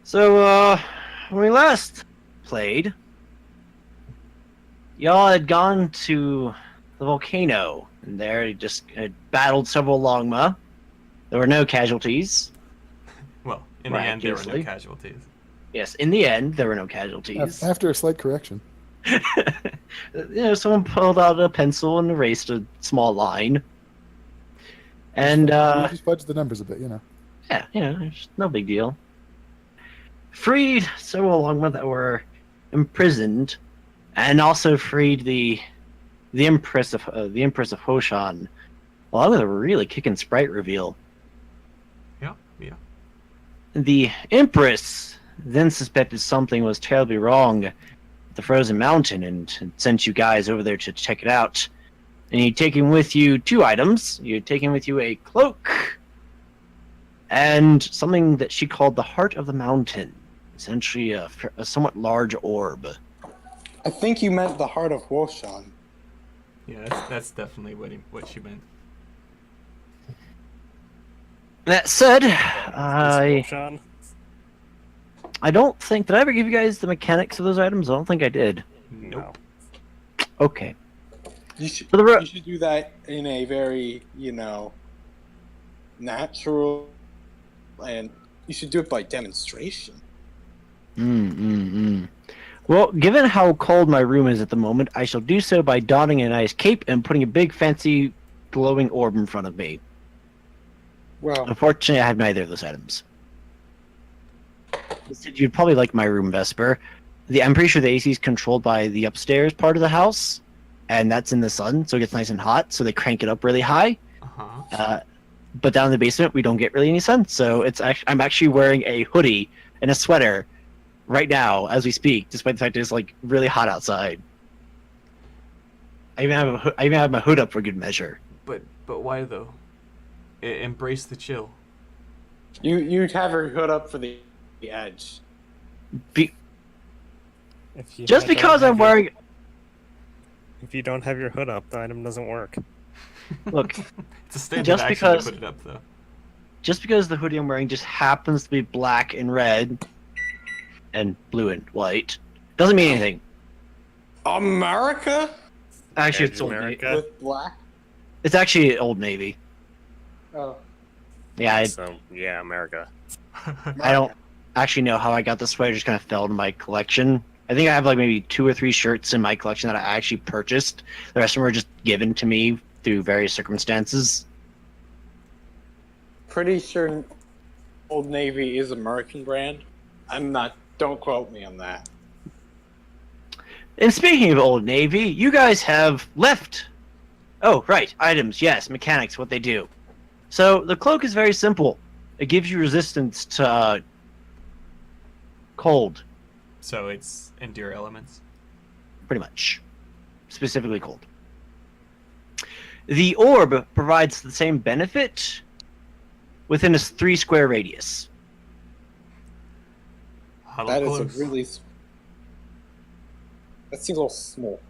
So, when we last played, y'all had gone to the volcano, and there you just battled several Longma. There were no casualties. Well, in the end, there were no Miraculously. casualties. Yes, in the end, there were no casualties. After a slight correction. Someone pulled out a pencil and erased a small line. And, You just fudged the numbers a bit, you know. yeah, it's no big deal. Freed several Longma that were imprisoned, and also freed the Empress of Hoshan, along with a really kicking sprite reveal. Yeah. The Empress then suspected something was terribly wrong at the Frozen Mountain and sent you guys over there to check it out. And you'd taken with you two items. You'd taken with you a cloak and something that she called the Heart of the Mountain, essentially a somewhat large orb. I think you meant the heart of Woshan. Yeah, that's definitely what she meant. That said, Sean? I don't think, did I ever give you guys the mechanics of those items? I don't think I did. Nope. Okay. You should, For the you should do that in a very, natural, and you should do it by demonstration. Well, given how cold my room is at the moment, I shall do so by donning a nice cape and putting a big, fancy, glowing orb in front of me. Well, Unfortunately, I have neither of those items. Instead, you'd probably like my room, Vesper. I'm pretty sure the AC is controlled by the upstairs part of the house, and that's in the sun, so it gets nice and hot, so they crank it up really high. But down in the basement, we don't get really any sun, so I'm actually wearing a hoodie and a sweater right now as we speak, despite the fact that it's like really hot outside. I even have my hood up for good measure. But why though? Embrace the chill. you'd have her hood up for the edge. Just because I'm wearing. If you don't have your hood up, the item doesn't work. Look, It's a standard just action because- to put it up, though. just because the hoodie I'm wearing just happens to be black and red and blue and white doesn't mean anything. America Actually, Edge it's Old Navy. America. with black. It's actually Old Navy. Oh, Yeah, So, yeah, America. I don't actually know how I got this sweater. Just kind of fell into my collection. I think I have like maybe 2 or 3 shirts in my collection that I actually purchased. The rest of them were just given to me through various circumstances. pretty sure Old Navy is American brand. I'm not. Don't quote me on that. And speaking of Old Navy, you guys have left. Oh, right. Items, yes. Mechanics, what they do. So, the cloak is very simple. It gives you resistance to cold, So it's endure elements. pretty much. Specifically cold. The orb provides the same benefit within a 3 square radius. Huddle That close. is a really. That seems a little small.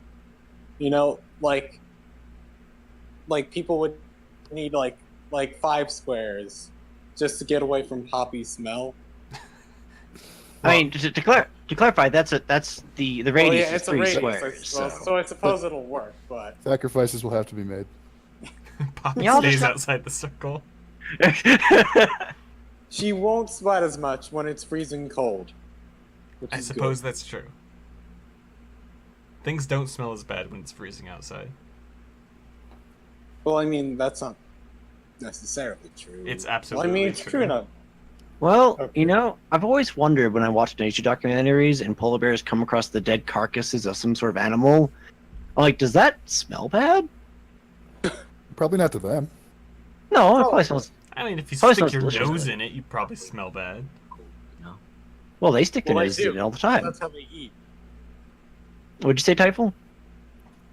Like people would need like 5 squares just to get away from Poppy's smell. I mean, to clarify, that's the radius Well, yeah, is it's a 3 radius, squares. so I suppose it'll work, but Sacrifices will have to be made. Poppy Y'all stays just- outside the circle. she won't sweat as much when it's freezing cold. Which I is suppose good. that's true. Things don't smell as bad when it's freezing outside. Well, I mean, that's not necessarily true. It's Well, I absolutely mean, it's true enough. Well, Okay. I've always wondered when I watch nature documentaries and polar bears come across the dead carcasses of some sort of animal, I'm like, does that smell bad? Probably not to them. No, it probably smells. I mean, if you Probably stick smells your delicious, nose though. in it, you probably smell bad. Well, they stick their Well, they noses in do. it all the time. That's how they eat. What'd you say, Typhoon?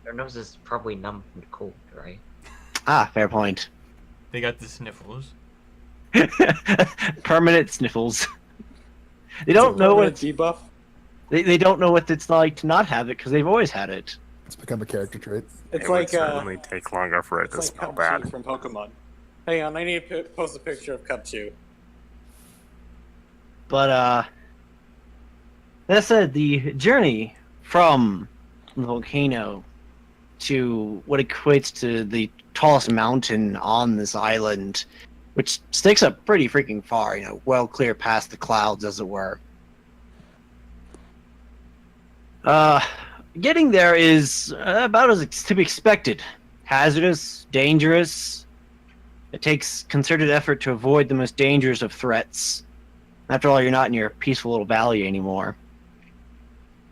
Their nose is probably numb from the cold, right? Ah, fair point. They got the sniffles. Permanent sniffles. They don't know what debuff. they don't know what it's like to not have it because they've always had it. It's become a character trait. It's It like would certainly take longer for it it's to like smell Cupchew bad. from Pokemon. Hang on, I need to post a picture of Cupchew. But That said, the journey from the volcano to what equates to the tallest mountain on this island, which sticks up pretty freaking far, well clear past the clouds, as it were. Getting there is about as to be expected. Hazardous, dangerous. It takes concerted effort to avoid the most dangerous of threats. After all, you're not in your peaceful little valley anymore.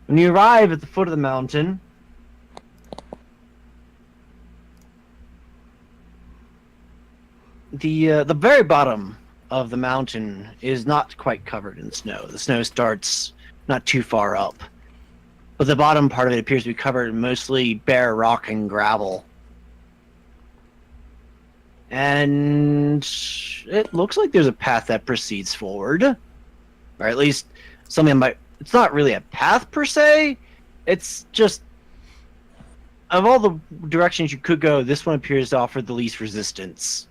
When you arrive at the foot of the mountain, the very bottom of the mountain is not quite covered in snow. The snow starts not too far up, but the bottom part of it appears to be covered in mostly bare rock and gravel. And it looks like there's a path that proceeds forward, or at least something might. It's not really a path per se. It's just, of all the directions you could go, this one appears to offer the least resistance.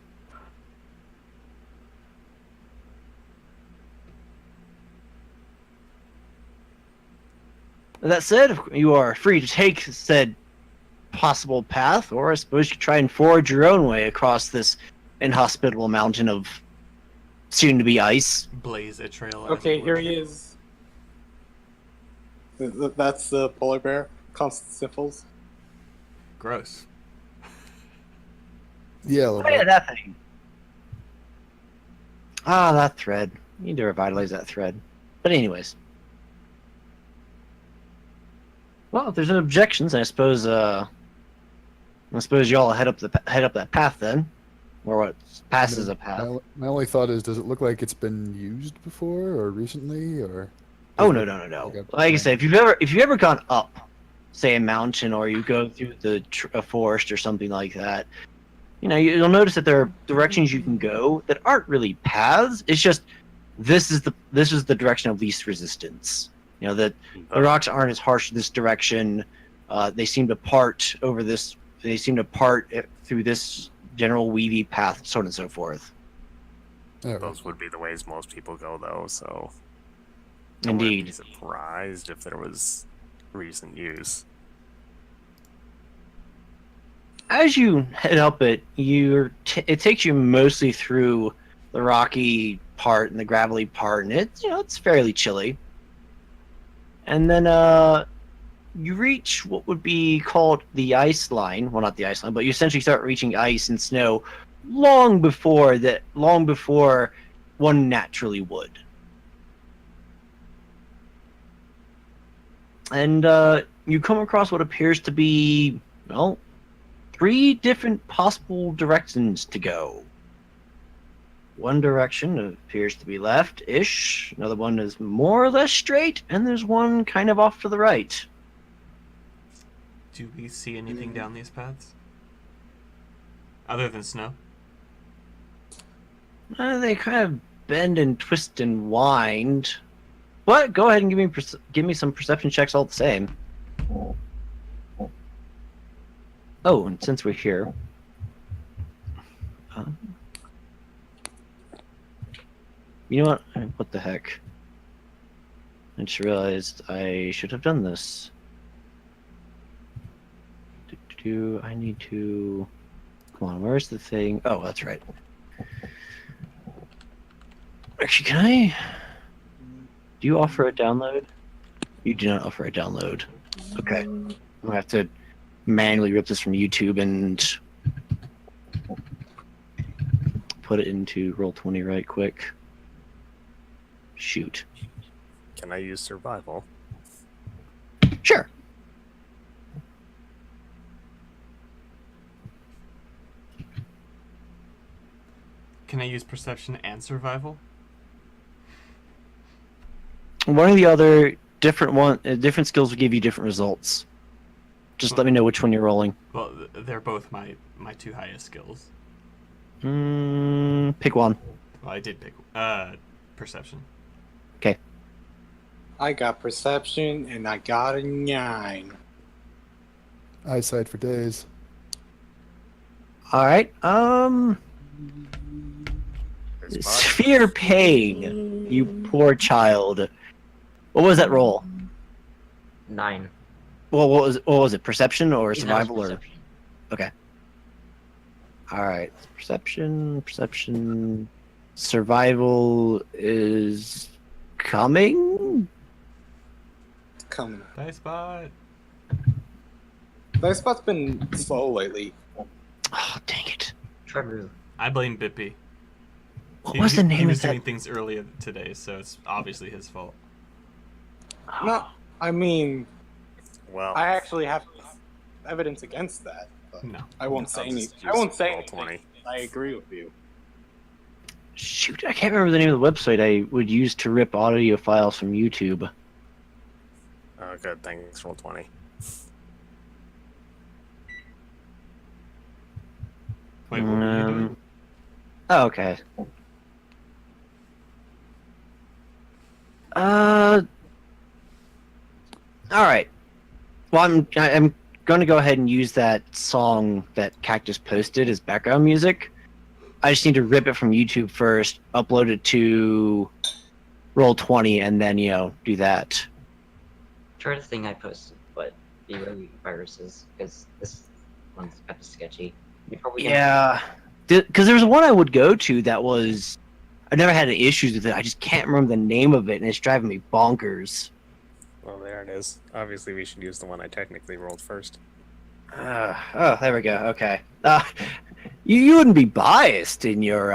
That said, you are free to take said possible path, or I suppose you could try and forge your own way across this inhospitable mountain of soon-to-be ice. Blaze a trail. as Okay, it here were. he is. That's the polar bear. Constant sniffles. Gross. Yeah, a Oh little yeah, bit. that thing. Ah, that thread. You need to revitalize that thread. But anyways. Well, if there's no objections, I suppose y'all head up that path then. Or what passes a path. My only thought is, does it look like it's been used before or recently, or? Oh no. Like I say, if you've ever gone up, say a mountain, or you go through a forest or something like that, you'll notice that there are directions you can go that aren't really paths. It's just this is the direction of least resistance. That the rocks aren't as harsh in this direction. They seem to part over this. They seem to part through this general weavy path, so on and so forth. Those would be the ways most people go, though. So I Indeed. wouldn't be surprised if there was recent use. As you head up it, it takes you mostly through the rocky part and the gravelly part, and it's fairly chilly. And then you reach what would be called the ice line. Well, not the ice line, but you essentially start reaching ice and snow long before one naturally would. And you come across what appears to be, 3 different possible directions to go. One direction appears to be left-ish, another one is more or less straight, and there's one kind of off to the right. Do we see anything down these paths? Other than snow? They kind of bend and twist and wind. But go ahead and give me some perception checks all the same. Oh, and since we're here, you know what? What the heck? I just realized I should have done this. I need to... Come on, where's the thing? Oh, that's right. Actually, can I... Do you offer a download? You do not offer a download. Okay. I'm gonna have to manually rip this from YouTube and put it into Roll20 right quick. Shoot. Can I use survival? Sure. Can I use perception and survival? One of the other different skills will give you different results. Just let me know which one you're rolling. Well, they're both my 2 highest skills. Pick one. Well, I did pick perception. Okay. I got perception and I got a 9. Eyesight for days. All right. There's Sphere pain, you poor child. What was that roll? 9. Well, what was it? Perception or Yeah, that was survival or? perception. Okay. All right. Perception. Survival is coming. It's coming. Dice spot. Dice Spot's been slow lately. Oh, dang it. Trevor. I blame Bippy. What was the name He of was that? doing things earlier today, so it's obviously his fault. No, I mean, Well, I actually have evidence against that. But No. I won't say I'll anything. just I won't use say roll anything. 20. I agree with you. Shoot, I can't remember the name of the website I would use to rip audio files from YouTube. Good, thanks. Roll 20. Wait, what were you doing? Oh, okay. All right. Well, I'm going to go ahead and use that song that Cactus posted as background music. I just need to rip it from YouTube first, upload it to Roll20, and then do that. Try the thing I posted, but be wary viruses, because this one's kind of sketchy. You probably can- Yeah, because there was one I would go to that was I never had any issues with it. I just can't remember the name of it, and it's driving me bonkers. Well, there it is. Obviously, we should use the one I technically rolled first. Oh, there we go. Okay. You wouldn't be biased in your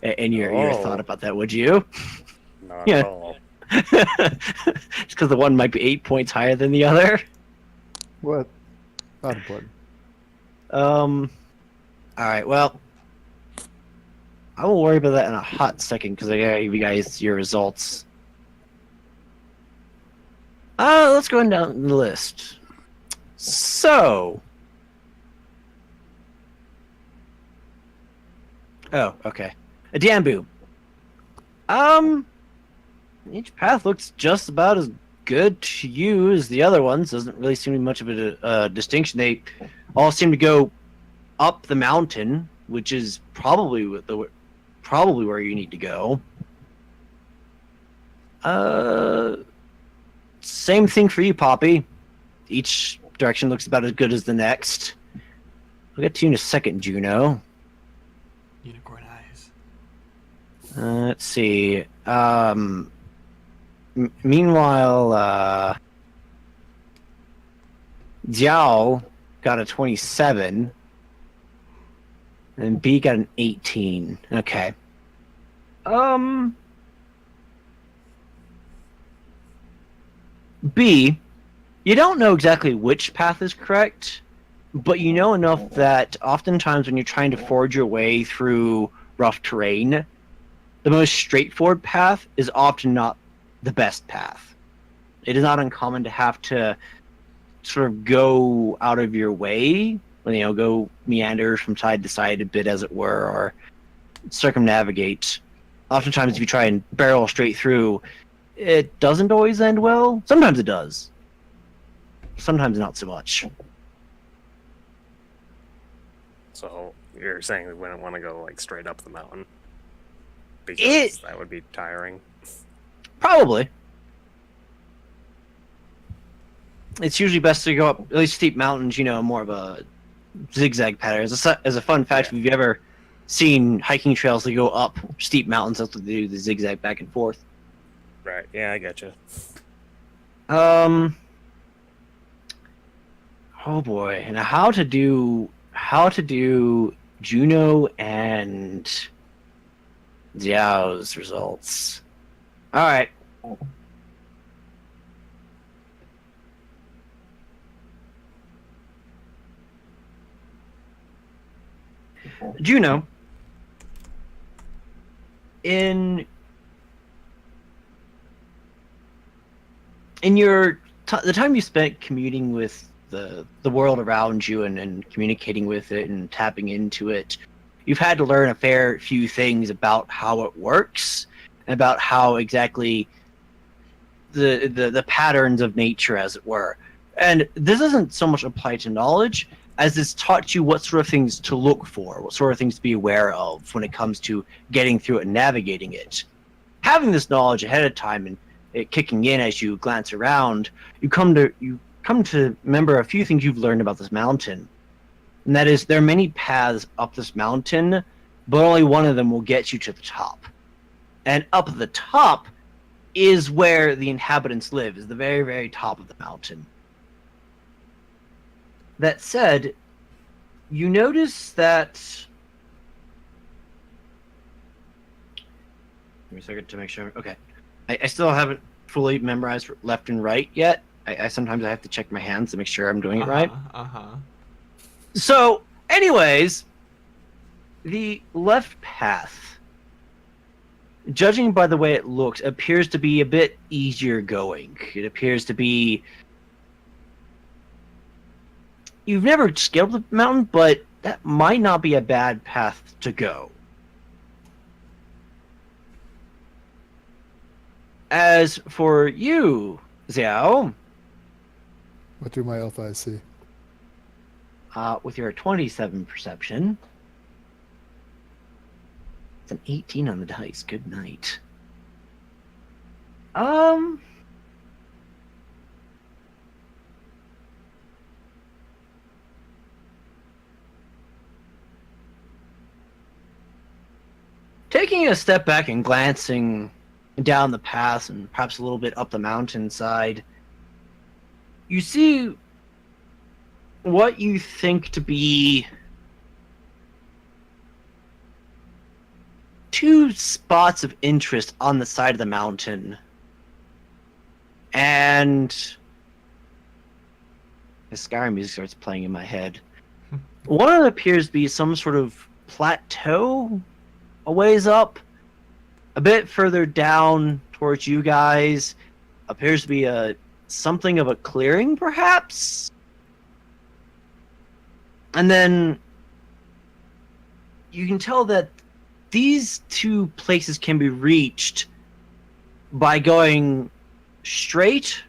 your thought about that, would you? Not Yeah. at all. Just because the one might be 8 points higher than the other. What? Not important. All right. Well, I will worry about that in a hot second because I gotta give you guys your results. Let's go down the list. So. Oh, okay. A Dambu. Each path looks just about as good to you as the other ones. Doesn't really seem to be much of a distinction. They all seem to go up the mountain, which is probably where you need to go. Same thing for you, Poppy. Each direction looks about as good as the next. We'll get to you in a second, Juno. Unicorn eyes. Let's see. Meanwhile, Jiao got a 27, and B got an 18. Okay. B, you don't know exactly which path is correct, but you know enough that oftentimes when you're trying to forge your way through rough terrain, the most straightforward path is often not the best path. It is not uncommon to have to sort of go out of your way, go meander from side to side a bit, as it were, or circumnavigate. Oftentimes, if you try and barrel straight through, it doesn't always end well. Sometimes it does. Sometimes not so much. So you're saying we wouldn't want to go like straight up the mountain because that would be tiring. Probably. It's usually best to go up at least steep mountains, more of a zigzag pattern. As a fun fact, if you've ever seen hiking trails that go up steep mountains, that's what they do, the zigzag back and forth. Right. Yeah, I get you. Oh boy. Now how to do Juno and Xiao's results. Alright. Juno, in your the time you spent commuting with the world around you and communicating with it and tapping into it, you've had to learn a fair few things about how it works and about how exactly the patterns of nature, as it were. And this isn't so much applied to knowledge as it's taught you what sort of things to look for, what sort of things to be aware of when it comes to getting through it and navigating it. Having this knowledge ahead of time and it kicking in as you glance around, you come to remember a few things you've learned about this mountain. And that is, there are many paths up this mountain, but only one of them will get you to the top. And up at the top is where the inhabitants live, is the very, very top of the mountain. That said, you notice that... Give me a second to make sure. Okay. I still haven't fully memorized left and right yet. I sometimes I have to check my hands to make sure I'm doing it right. So, anyways, the left path, judging by the way it looks, appears to be a bit easier going. It appears to be... You've never scaled the mountain, but that might not be a bad path to go. As for you, Xiao... What do my elf eyes see? With your 27 perception... It's an 18 on the dice. Good night. Taking a step back and glancing down the path and perhaps a little bit up the mountainside, you see what you think to be two spots of interest on the side of the mountain. And the Skyrim music starts playing in my head. One of them appears to be some sort of plateau a ways up. A bit further down towards you guys appears to be something of a clearing, perhaps? And then you can tell that these two places can be reached by going straight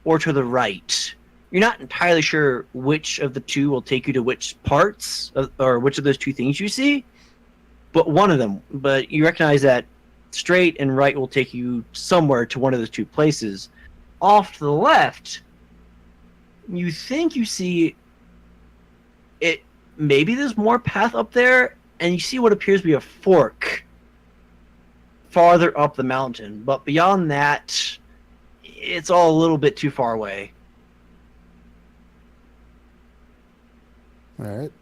or to the right. You're not entirely sure which of the two will take you to which parts, or which of those two things you see, but one of them. But you recognize that straight and right will take you somewhere to one of those two places. Off to the left, you think you see it. Maybe there's more path up there, and you see what appears to be a fork farther up the mountain. But beyond that, it's all a little bit too far away. All right.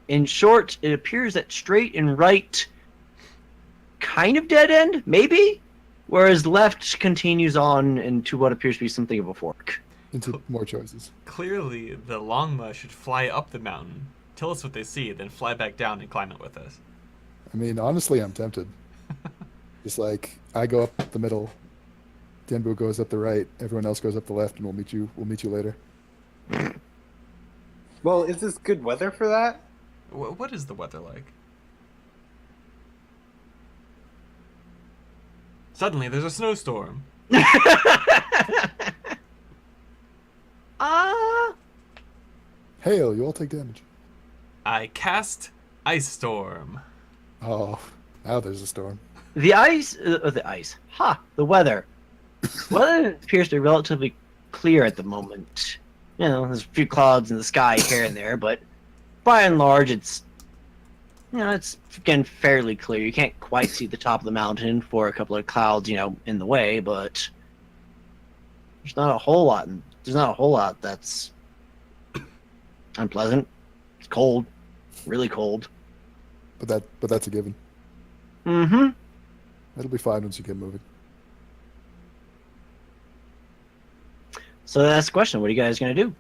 In short, it appears that straight and right kind of dead end, maybe? Whereas left continues on into what appears to be something of a fork. Into more choices. Clearly, the Longma should fly up the mountain, tell us what they see, then fly back down and climb it with us. I mean, honestly, I'm tempted. Just like, I go up the middle, Denbu goes up the right, everyone else goes up the left, and we'll meet you later. Well, is this good weather for that? What is the weather like? Suddenly, there's a snowstorm. Hail, you all take damage. I cast Ice Storm. Oh, now there's a storm. The weather. Weather appears to be relatively clear at the moment. You know, there's a few clouds in the sky here and there, but by and large, it's again fairly clear. You can't quite see the top of the mountain for a couple of clouds, in the way, but there's not a whole lot that's unpleasant. It's cold, really cold. But that's a given. Mm-hmm. It'll be fine once you get moving. So that's the question. What are you guys gonna do?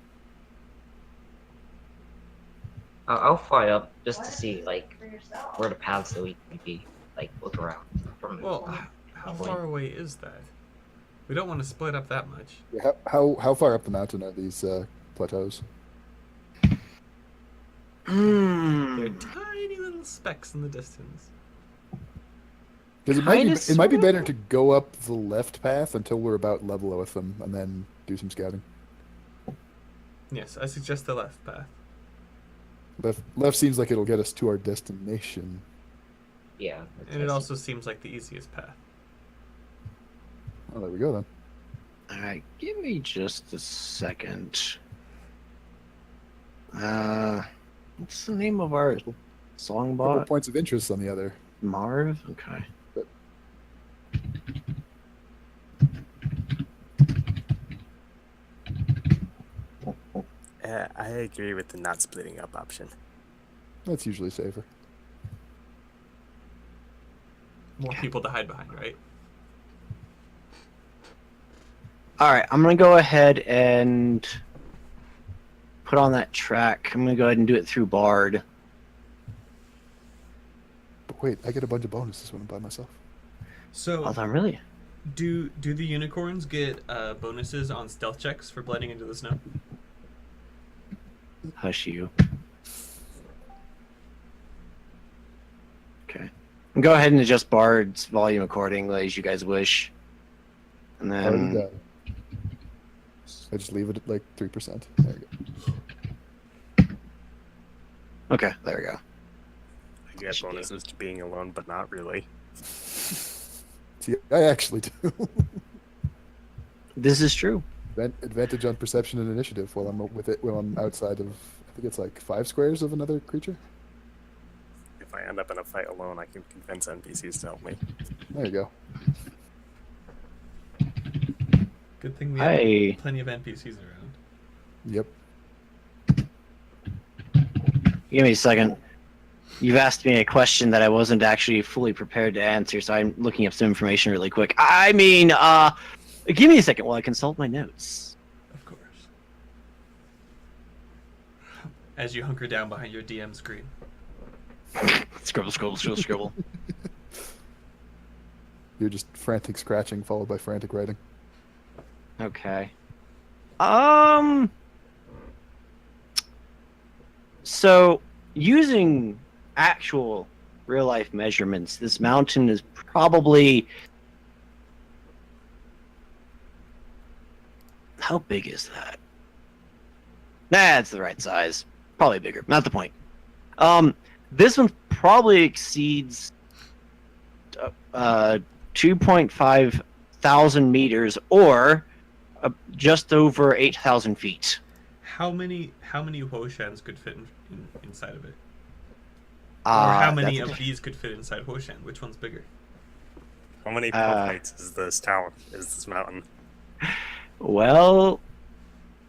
I'll fly up just to see where the paths that we can be look around from. Well, how far away is that? We don't want to split up that much. Yeah, how far up the mountain are these plateaus? They're tiny little specks in the distance. Because it might be better to go up the left path until we're about level with them, and then do some scouting. Yes, I suggest the left path. Left seems like it'll get us to our destination. Yeah. And it also seems like the easiest path. Oh, there we go then. All right, give me just a second. What's the name of our song Couple bot? points of interest on the other. Marv. Okay. I agree with the not splitting up option. That's usually safer. More people to hide behind, right? All right, I'm gonna go ahead and put on that track. I'm gonna go ahead and do it through Bard. But wait, I get a bunch of bonuses when I'm by myself. So, Oh, really? do the unicorns get bonuses on stealth checks for blending into the snow? Hush you. Okay. Go ahead and adjust Bard's volume accordingly as you guys wish. And Already then done. I just leave it at like 3%. There we go. okay, there we go. I get bonuses to being alone, but not really. See, I actually do. This is true. Advantage on perception and initiative while I'm with it. While I'm outside of, I think it's like 5 squares of another creature. If I end up in a fight alone, I can convince NPCs to help me. There you go. Good thing we Hey. have plenty of NPCs around. Yep. Give me a second. You've asked me a question that I wasn't actually fully prepared to answer, so I'm looking up some information really quick. I mean, give me a second while I consult my notes. Of course. As you hunker down behind your DM screen. Scribble, scribble, scribble, scribble. You're just frantic scratching followed by frantic writing. Okay. So, using actual real-life measurements, this mountain is probably... How big is that? Nah, it's the right size. Probably bigger. Not the point. This one probably exceeds 2.5 thousand meters, or just over 8,000 feet. How many Huoshans could fit inside of it? Or how many that's- of these could fit inside Huoshan? Which one's bigger? How many heights is this town? Is this mountain? Well,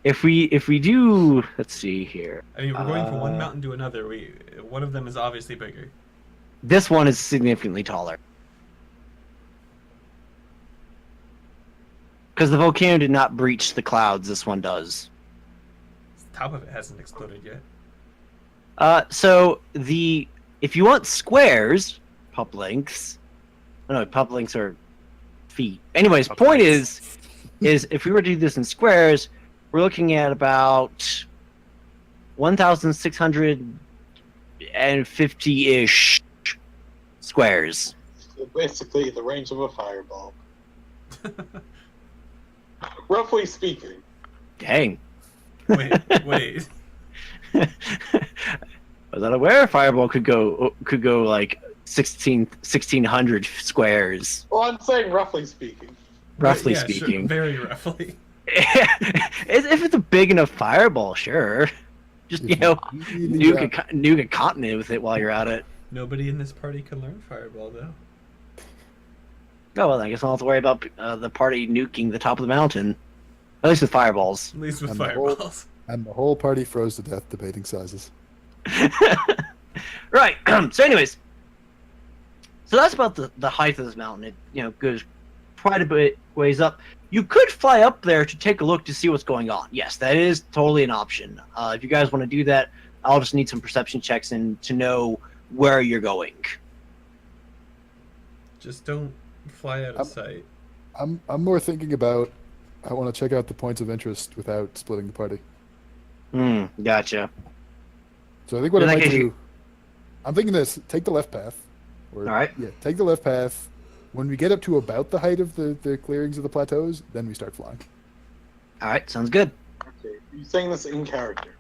if we do, let's see here. I mean, we're going from one mountain to another. One of them is obviously bigger. This one is significantly taller. Because the volcano did not breach the clouds, this one does. The top of it hasn't exploded yet. So if you want squares, pup lengths. Oh, no, pup lengths are feet. Anyways, point is if we were to do this in squares, we're looking at about 1,650-ish squares. So basically, the range of a fireball. Roughly speaking. Dang. Wait. I was not aware a fireball could go like 1,600 squares. Well, I'm saying roughly speaking. Roughly Yeah, speaking. Sure, very roughly. If it's a big enough fireball, sure. Just, If nuke a continent with it while you're at it. Nobody in this party can learn Fireball, though. Oh, well, I guess I'll have to worry about the party nuking the top of the mountain. At least with fireballs. At least with And the whole- Fireballs. And the whole party froze to death debating sizes. Right. So anyways. So that's about the height of this mountain. It goes quite a bit ways up. You could fly up there to take a look to see what's going on. Yes, that is totally an option. If you guys want to do that, I'll just need some perception checks and to know where you're going. Just don't fly out of sight. I'm more thinking about I want to check out the points of interest without splitting the party. Gotcha. So I think what In I that might case, do, I'm thinking this: take the left path. Or, All right. Yeah, take the left path. When we get up to about the height of the clearings of the plateaus, then we start flying. All right, sounds good. Okay, you're saying this in character.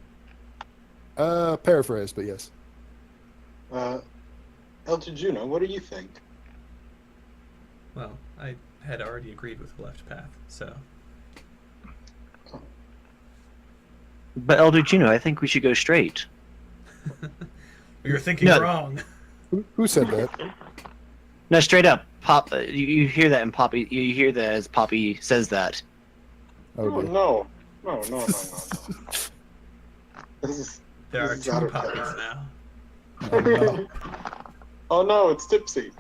Paraphrase, but yes. El Juno, what do you think? Well, I had already agreed with the left path, so. But El Ducino, I think we should go straight. You're thinking No. wrong. Who said that? No, straight up. Pop. You hear that in Poppy. You hear that as Poppy says that. Oh, Oh dear. no. No. This There are is out two of poppies character. now. Oh, no. Oh no, it's Tipsy.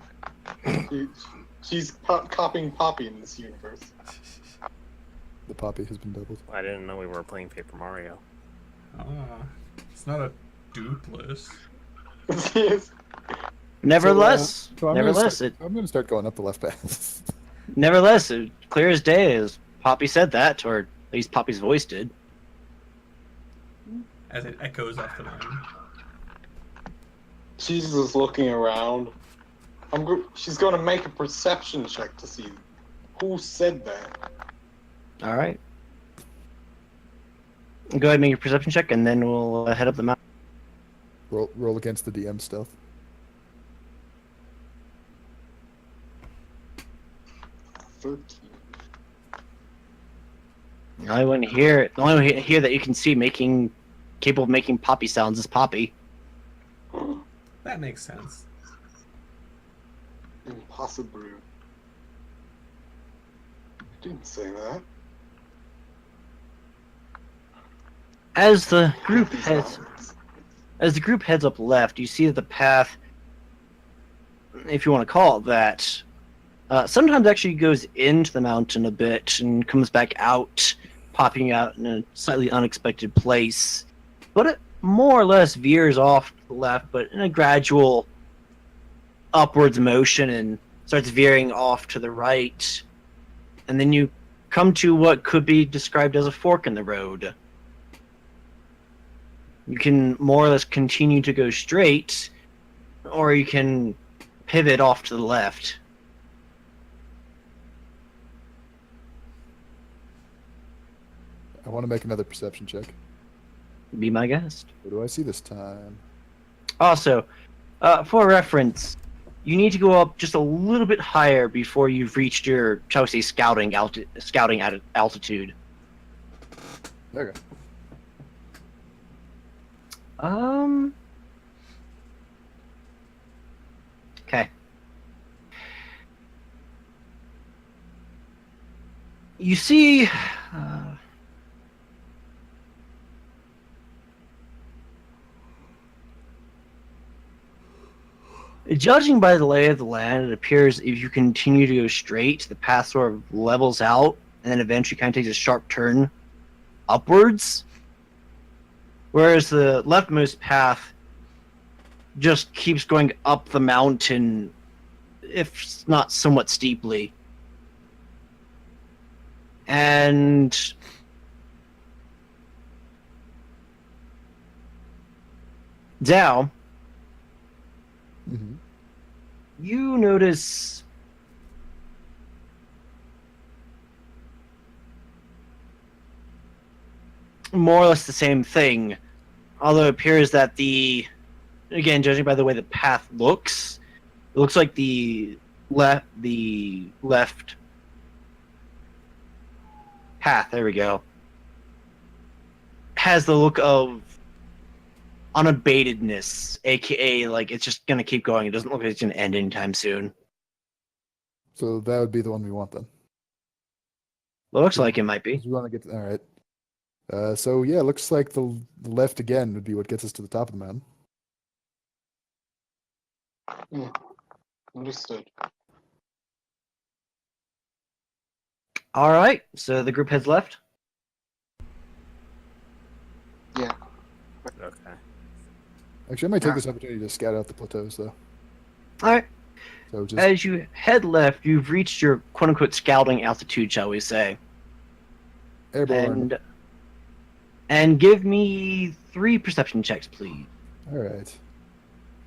She's copying Poppy in this universe. The poppy has been doubled. I didn't know we were playing Paper Mario. It's not a dupless. Yes. Nevertheless, So I'm nevertheless, I'm going to start going up the left path. nevertheless, clear as day as Poppy said that, or at least Poppy's voice did. As it echoes off the mountain. She's just looking around. She's going to make a perception check to see who said that. All right. Go ahead and make your perception check, and then we'll head up the mountain. Roll against the DM stealth. 13. The only one here that you can see capable of making Poppy sounds is Poppy. That makes sense. Impossible. I didn't say that. As the group These heads mountains. As the group heads up left, you see that the path, if you want to call it that, sometimes actually goes into the mountain a bit and comes back out, popping out in a slightly unexpected place. But it more or less veers off to the left, but in a gradual upwards motion and starts veering off to the right. And then you come to what could be described as a fork in the road. You can more or less continue to go straight, or you can pivot off to the left. I want to make another perception check. Be my guest. What do I see this time? Also, for reference, you need to go up just a little bit higher before you've reached your, shall we say, scouting altitude. Okay. Okay. You see, judging by the lay of the land, it appears if you continue to go straight, the path sort of levels out, and then eventually kind of takes a sharp turn upwards. Whereas the leftmost path just keeps going up the mountain, if not somewhat steeply. And Zhao, Mm-hmm. you notice more or less the same thing, although it appears that again, judging by the way the path looks, it looks like the left path, there we go, has the look of unabatedness, aka like it's just gonna keep going. It doesn't look like it's gonna end anytime soon. So that would be the one we want then. Looks like it might be. 'Cause we want to get all right. So yeah, looks like the left again would be what gets us to the top of the mountain. Understood. All right, so the group heads left. Yeah. Okay. Actually, I might take this opportunity to scout out the plateaus, though. All right. So just As you head left, you've reached your quote-unquote scouting altitude, shall we say? airborne. And give me 3 perception checks, please. All right.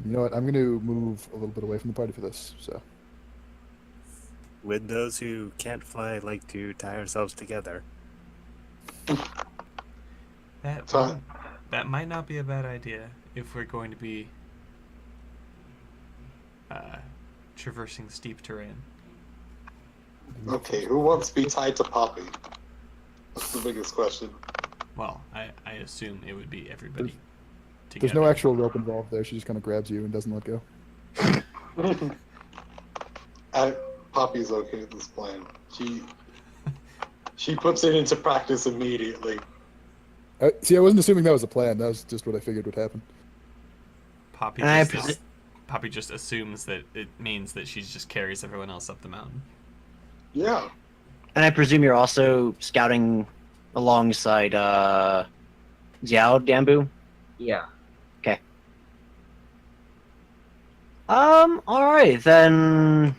You know what? I'm going to move a little bit away from the party for this. So With those who can't fly like to tie ourselves together. That might not be a bad idea if we're going to be traversing steep terrain. Okay, who wants to be tied to Poppy? That's the biggest question. Well, I assume it would be everybody There's together. no actual rope involved there. She just kind of grabs you and doesn't let go. Poppy's okay with this plan. She puts it into practice immediately. See, I wasn't assuming that was a plan. That was just what I figured would happen. Poppy And Poppy just assumes that it means that she just carries everyone else up the mountain. Yeah. And I presume you're also scouting alongside Xiao Dambu? Yeah. Alright, then.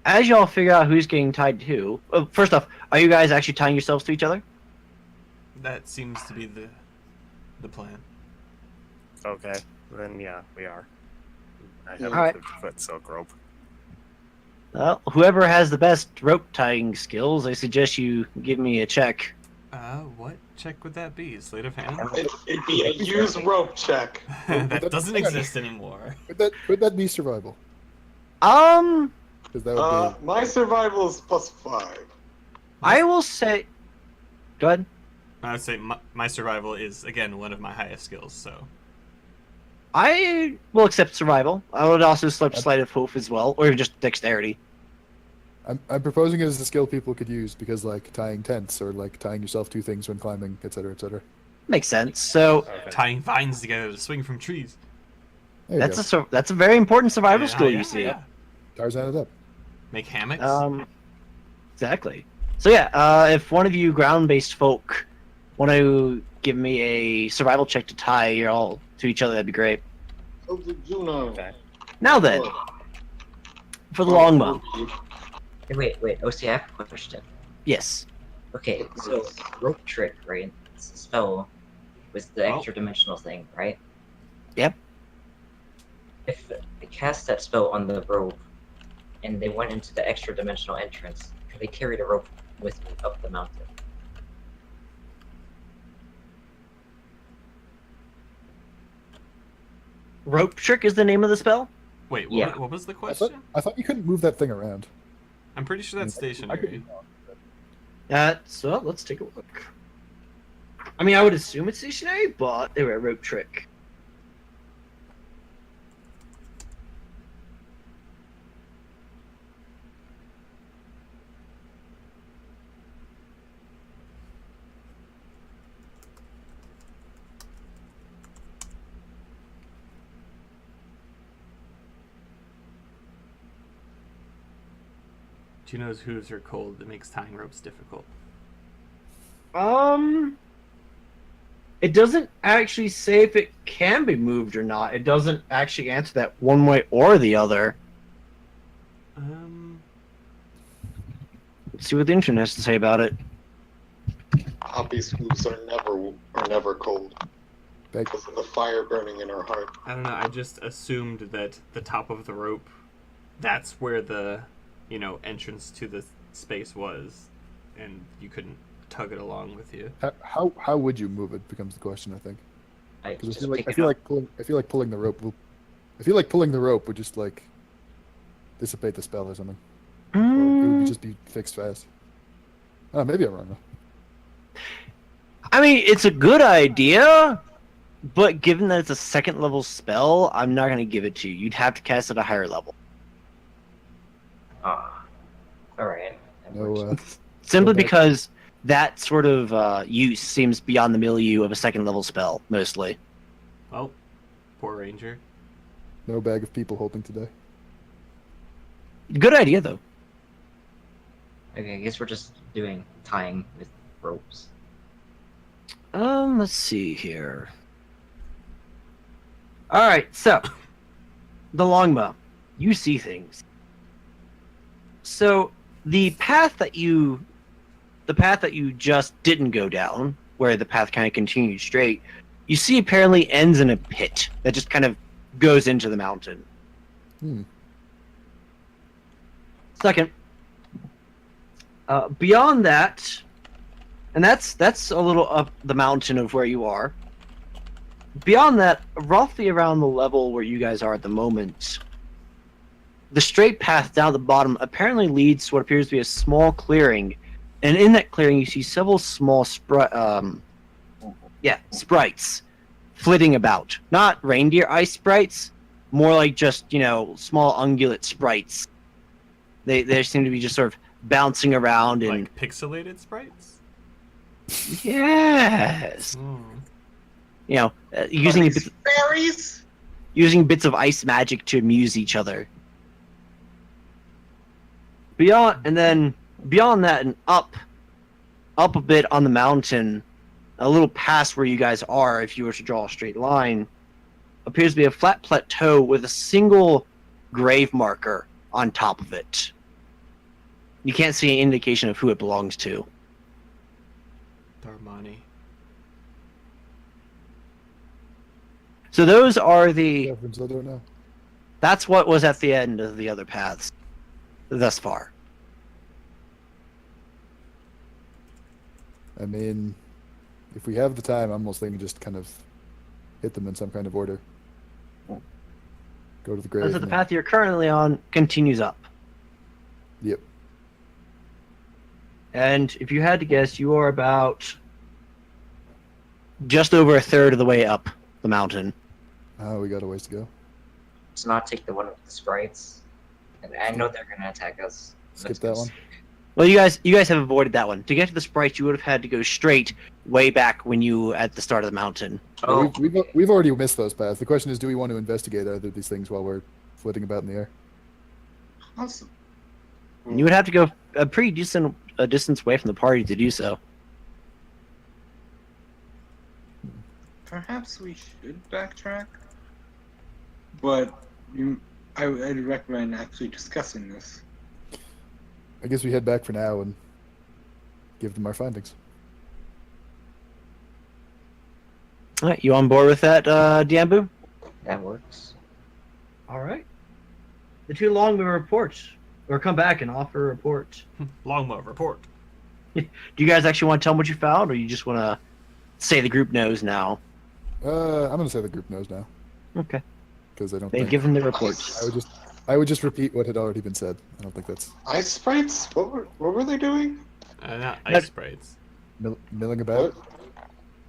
As y'all figure out who's getting tied to who, first off, are you guys actually tying yourselves to each other? That seems to be the plan. Okay, then yeah, we are. I have Alright. a 50-foot silk rope. Well, whoever has the best rope tying skills, I suggest you give me a check. What check would that be? Sleight of hand? It'd be a use rope check. That doesn't exist anymore. Could that be survival? Um, Because that would be. My survival is +5. I will say. Go ahead. I would say my survival is, again, one of my highest skills, so... I will accept survival. I would also select sleight of hoof as well, or just dexterity. I'm proposing it as a skill people could use because, like, tying tents or like tying yourself to things when climbing, etc., etc. Makes sense. So Okay. Tying vines together to swing from trees. There you go. that's a very important survival skill. Yeah, You see. yeah. Tarzan it up. Make hammocks? Exactly. So yeah, if one of you ground-based folk want to give me a survival check to tie you all to each other, that'd be great. Oh, did you know? Okay. Now then, for the longbow. Wait. OC, I have a question. Yes. Okay, so rope trick, right? It's a spell with the Oh. extra dimensional thing, right? Yep. If they cast that spell on the rope and they went into the extra dimensional entrance, could they carry the rope with me up the mountain? Rope trick is the name of the spell. Wait, yeah. what was the I question? thought you couldn't move that thing around. I'm pretty sure that's I could stationary. be wrong. So let's take a look. I mean, I would assume it's stationary, but they were a rope trick. Do you know his hooves are cold? That makes tying ropes difficult. It doesn't actually say if it can be moved or not. It doesn't actually answer that one way or the other. Let's see what the internet has to say about it. Poppy's hooves are never cold Beg- because of the fire burning in her heart. I don't know. I just assumed that the top of the rope, that's where the, entrance to the space was, and you couldn't tug it along with you. How would you move it becomes the question, I think. I Because just I pick feel it like pulling the rope would just like dissipate the spell or something. Or it would just be fixed fast. Oh, maybe I'm wrong though. I mean, it's a good idea, but given that it's a second level spell, I'm not going to give it to you. You'd have to cast at a higher level. Alright. No, Simply Okay. because that sort of use seems beyond the milieu of a second level spell, mostly. Oh, poor ranger. no bag of people holding today. Good idea, though. Okay, I guess we're just doing tying with ropes. Let's see here. Alright, so the longbow. You see things. So the path that you just didn't go down, where the path kind of continued straight, you see apparently ends in a pit that just kind of goes into the mountain. Second, beyond that, and that's a little up the mountain of where you are. Beyond that, roughly around the level where you guys are at the moment, the straight path down the bottom apparently leads to what appears to be a small clearing, and in that clearing you see several small sprites flitting about. Not reindeer ice sprites, more like just small ungulate sprites. They seem to be just sort of bouncing around and Like pixelated sprites? yes, Hmm. using fairies. using bits of ice magic to amuse each other. Beyond that and up a bit on the mountain, a little past where you guys are, if you were to draw a straight line, appears to be a flat plateau with a single grave marker on top of it. You can't see any indication of who it belongs to. Darmani. So those are the. Reference, I don't know. That's what was at the end of the other paths, thus far. I mean, if we have the time, I'm almost thinking just kind of hit them in some kind of order. Go to the grave. So the and path you're currently on continues up. Yep. And if you had to guess, you are about just over a third of the way up the mountain. Oh, we got a ways to go. Let's not take the one with the sprites. And I know they're gonna attack us. Skip Let's that go one. Well, you guys have avoided that one. To get to the sprites, you would have had to go straight way back when you at the start of the mountain. Oh, We've already missed those paths. The question is, do we want to investigate either of these things while we're flitting about in the air? Awesome. You would have to go a pretty decent distance away from the party to do so. Perhaps we should backtrack, but I'd recommend actually discussing this. I guess we head back for now and give them our findings. All right, you on board with that, Diambu? that works. All right. The two Longbow report, or come back and offer a report. Longbow, report. Do you guys actually want to tell them what you found, or you just want to say the group knows now? I'm gonna say the group knows now Okay. because I don't. They've think... given the reports. I would just repeat what had already been said. I don't think that's Ice sprites? What were they doing? Not No. ice sprites. milling about.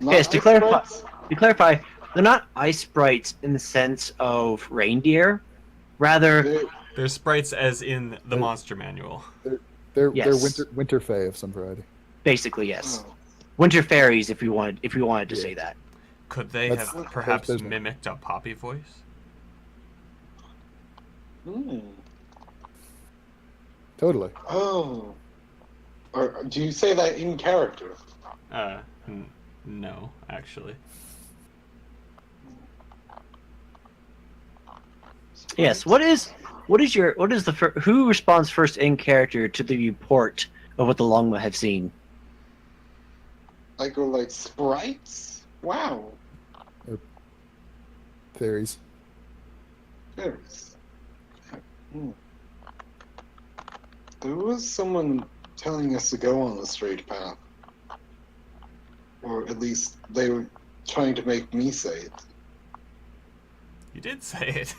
Not Yes, to ice clarify- sprites? To clarify, they're not ice sprites in the sense of reindeer. Rather, They- They're sprites as in the They're- monster manual. They're Yes. winter fae of some variety. basically, yes. oh. Winter fairies, if we wanted to Yeah. say that. Could they That's- have perhaps there's- mimicked a Poppy voice? Hmm. Totally. Oh. Or do you say that in character? No, actually. Yes. What is who responds first in character to the report of what the Longbow have seen? I go like sprites? Wow. Fairies. Fairies. Hmm. There was someone telling us to go on the straight path. Or at least they were trying to make me say it. You did say it.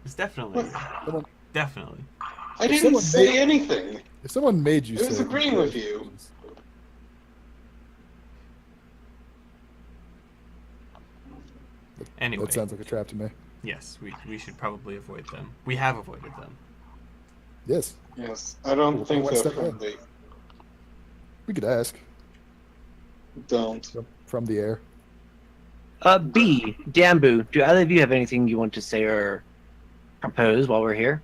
It's definitely. Someone- Definitely. I didn't someone say made- anything. If someone made you I was say, agreeing with you. Anyway, That sounds like a trap to me. yes, we should probably avoid them. We have avoided them. Yes, Yes, I don't Well, think what's they're that then? friendly. we could ask Don't. from the air. B, Dambu, do either of you have anything you want to say or propose while we're here?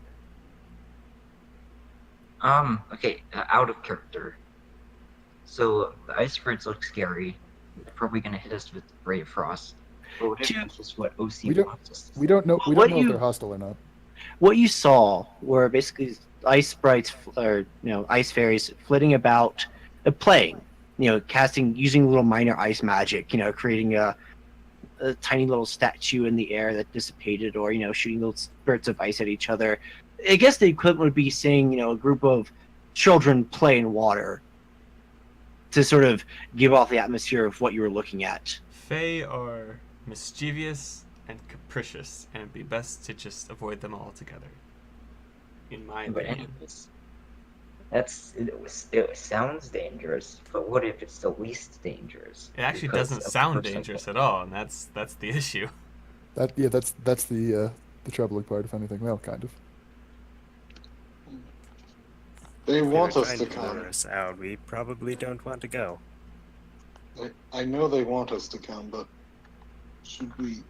Okay, out of character. So, the ice sprites look scary. They're probably gonna hit us with Ray of Frost. But what if Two- that's just what OC We don't- wants us to We don't know. We What don't know you- if they're hostile or not. What you saw were basically ice sprites, or ice fairies flitting about, playing. Using little minor ice magic. Creating a tiny little statue in the air that dissipated, or shooting little spurts of ice at each other. I guess the equivalent would be seeing a group of children play in water to sort of give off the atmosphere of what you were looking at. Fae are mischievous and capricious, and it'd be best to just avoid them altogether. in my But opinion. anyways, it sounds dangerous, but what if it's the least dangerous? It actually Because doesn't of sound person- dangerous at all, and that's the issue. That's the troubling part, if anything. Well, kind of. They If they want were us trying to lure come. us out, we probably don't want to go. I know they want us to come, but should we?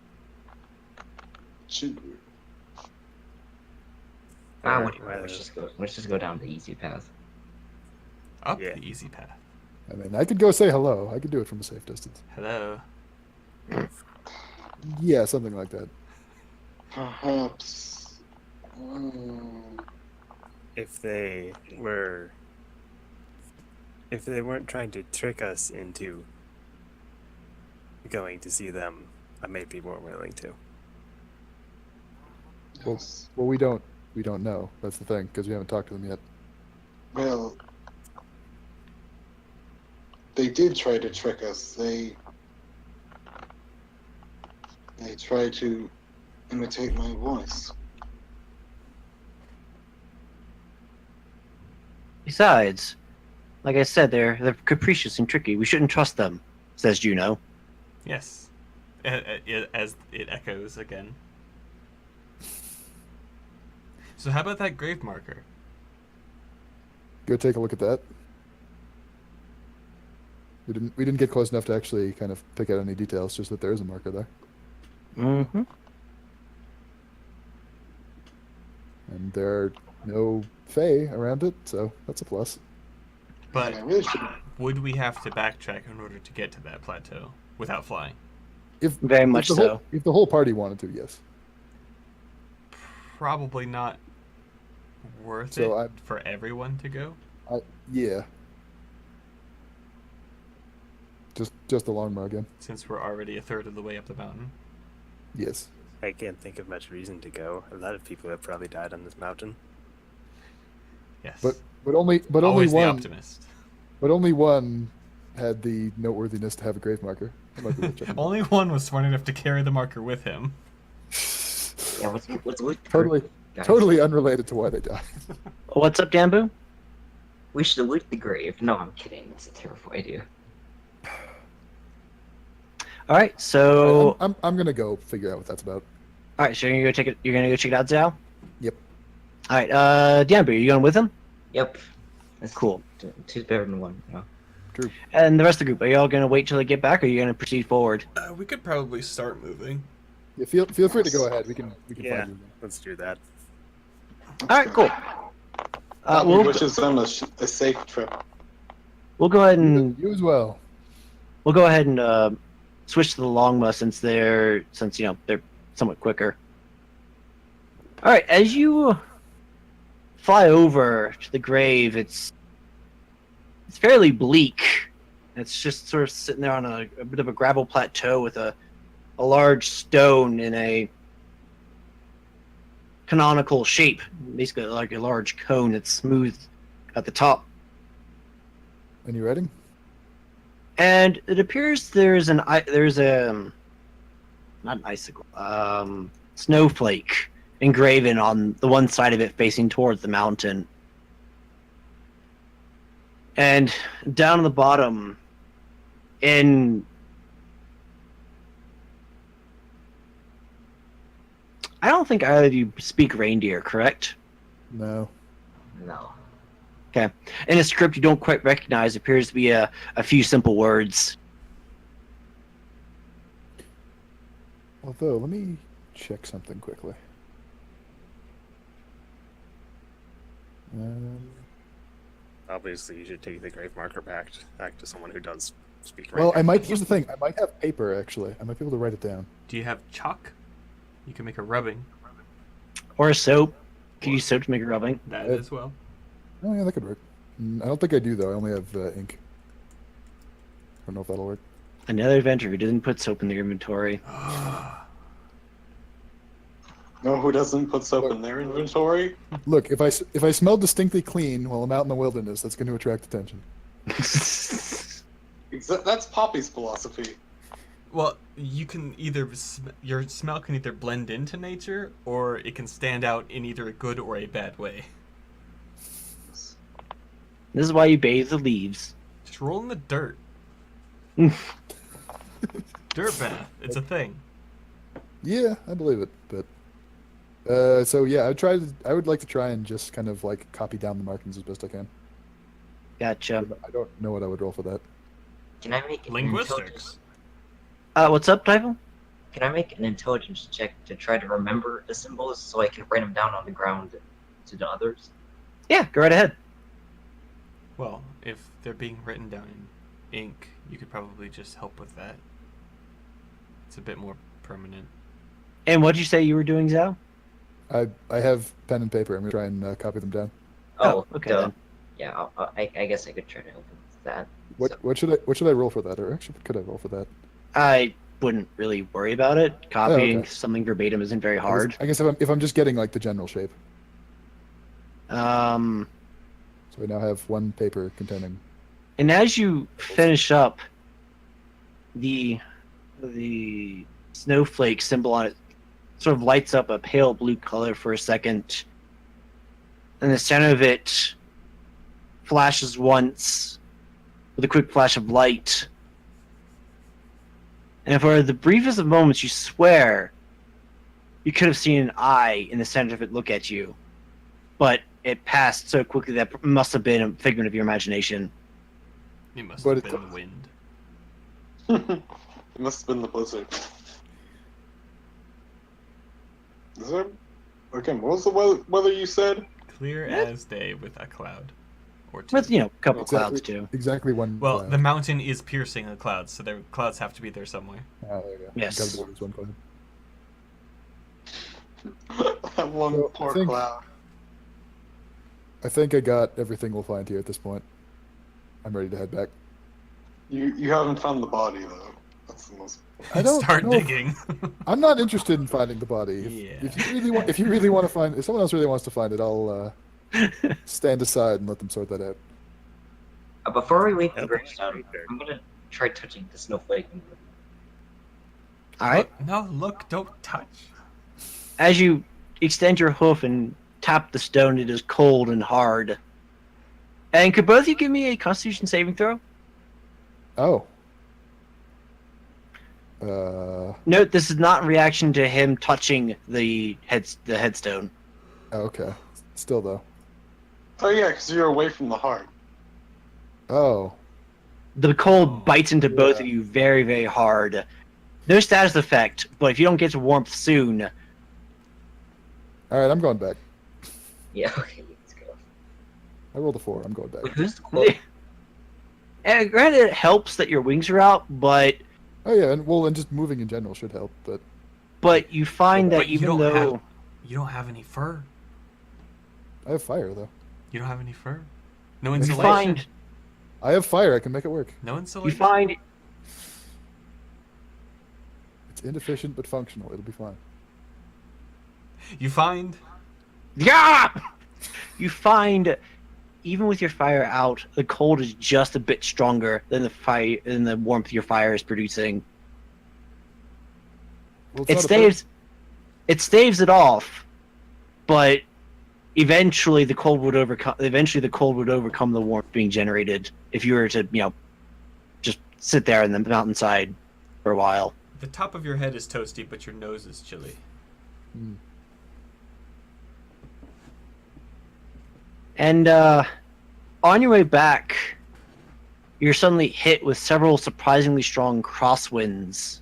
Should we? Whatever. Let's just go down the easy path. Up Yeah. the easy path. I mean, I could go say hello. I could do it from a safe distance. Hello. Yeah, something like that. Perhaps. If they weren't trying to trick us into going to see them, I may be more willing to. Yes. Well, we don't know. That's the thing, because we haven't talked to them yet. Well, they did try to trick us. They tried to imitate my voice. Besides, like I said, they're capricious and tricky. We shouldn't trust them, says Juno. Yes. As it echoes again. So how about that grave marker? Go take a look at that. We didn't get close enough to actually kind of pick out any details, just that there is a marker there. Mm-hmm. And there are no Fae around it, so that's a plus. But And I really should. would we have to backtrack in order to get to that plateau without flying? If Very much the so. whole, if the whole party wanted to, yes. Probably not worth So it for everyone to go. Yeah. Just the Longmar again. Since we're already a third of the way up the mountain. Yes. I can't think of much reason to go. A lot of people have probably died on this mountain. Yes. But only Always the one optimist. but only one had the noteworthiness to have a grave marker. That might be worth checking out. Only one was smart enough to carry the marker with him. Yeah, let's loot the Totally grave, guys. totally unrelated to why they died. What's up, Dambu? We should loot the grave. No, I'm kidding. That's a terrible idea. All right, so I'm gonna go figure out what that's about. all right, so you're gonna go check it. You're gonna go check it out, Zhao. Yep. All right, Dambu, are you going with him? Yep. That's Cool. Two's better than one. You know? True. And the rest of the group, are y'all gonna wait till they get back, or are you gonna proceed forward? We could probably start moving. Yeah, feel free to go ahead. We can Yeah, find you. let's do that. All right, cool. He We'll wishes them a safe trip. go ahead and You as well. switch to the Longma since they're somewhat quicker. All right, as you fly over to the grave, it's fairly bleak. It's just sort of sitting there on a bit of a gravel plateau with a large stone in a canonical shape, basically like a large cone that's smooth at the top. And you ready? And it appears there's a not an icicle, snowflake engraven on the one side of it facing towards the mountain. And down on the bottom, I don't think either of you speak reindeer, correct? No. No. Okay. In a script you don't quite recognize, appears to be a few simple words. Although, let me check something quickly. Obviously, you should take the grave marker back to someone who does speak Well, Reindeer. here's the thing. I might have paper, actually. I might be able to write it down. Do you have chalk? You can make a rubbing. Or a soap. Could use soap to make a rubbing. That Uh, as well. Oh, yeah, that could work. I don't think I do, though. I only have ink. I don't know if that'll work. Another adventure who didn't put soap in their inventory. No, who doesn't put soap in their inventory? Look, if I smell distinctly clean while I'm out in the wilderness, that's going to attract attention. That's Poppy's philosophy. Well, you can either your smell can either blend into nature, or it can stand out in either a good or a bad way. This is why you bathe the leaves. Just roll in the dirt. Dirt bath. It's a thing. Yeah, I believe it. But so yeah, I would like to try and just kind of like copy down the markings as best I can. Gotcha. I don't know what I would roll for that. Can I make an Linguistics. What's up, Typhon? Can I make an intelligence check to try to remember the symbols so I can write them down on the ground to the others? Yeah, go right ahead. Well, if they're being written down in ink, you could probably just help with that. It's a bit more permanent. And what'd you say you were doing, Zhao? I have pen and paper. I'm gonna try and copy them down. Oh, okay duh. then. Yeah, I guess I could try to help with that. So- What should I roll for that? Or actually, could I roll for that? I wouldn't really worry about it. Copying okay. something verbatim isn't very I hard. guess if I'm just getting like the general shape. Um, So I now have one paper containing. and as you finish up, the snowflake symbol on it sort of lights up a pale blue color for a second, and the center of it flashes once with a quick flash of light. And for the briefest of moments, you swear you could have seen an eye in the center of it look at you, but it passed so quickly that it must have been a figment of your imagination. It must But have it- been the wind. It must have been the blizzard. Is there? Again, what was the weather you said? Clear as day with a cloud. Or two. With, a couple Exactly. clouds too. Exactly one. Well, cloud. the mountain is piercing the clouds, so the clouds have to be there somewhere. Ah, there you go. Yes. Gotta believe it's one cloud. That one So, I poor think- cloud. I think I got everything we'll find here at this point. I'm ready to head back. You haven't found the body though. That's the most. I don't Start know if- digging. I'm not interested in finding the body. Yeah. If you really want to find, if someone else really wants to find it, I'll stand aside and let them sort that out. Before we leave the Yep. gravestone, I'm gonna try touching the snowflake. All right. No, look, don't touch. As you extend your hoof and tap the stone, it is cold and hard. And could both of you give me a Constitution saving throw? Oh. Note this is not in reaction to him touching the headstone. Okay. Still though. Oh yeah, because you're away from the heart. Oh. The cold bites into both of you very, very hard. No status effect, but if you don't get to warmth soon, All right, I'm going back. Yeah, okay, let's go. I rolled a 4. I'm going Wait, back. who's the close? and granted, it helps that your wings are out, but Oh yeah, and just moving in general should help. But you find that But you even don't though have- You don't have any fur. I have fire though. You don't have any fur. No you insulation. find I have fire. I can make it work. No you insulation. find It's inefficient but functional. It'll be fine. You find you find even with your fire out, the cold is just a bit stronger than the warmth your fire is producing. Well, It not a staves it off, but eventually the cold would overcome the warmth being generated if you were to just sit there in the mountainside for a while. the top of your head is toasty, but your nose is chilly. Hmm. And on your way back, you're suddenly hit with several surprisingly strong crosswinds.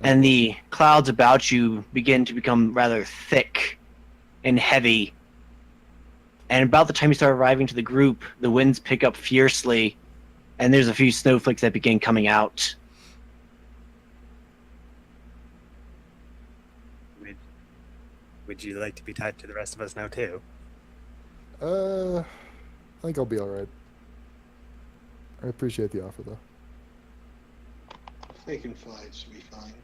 And the clouds about you begin to become rather thick and heavy. And about the time you start arriving to the group, the winds pick up fiercely, and there's a few snowflakes that begin coming out. Would you like to be tied to the rest of us now too? I think I'll be all right. I appreciate the offer though. If they can fly, it should be fine.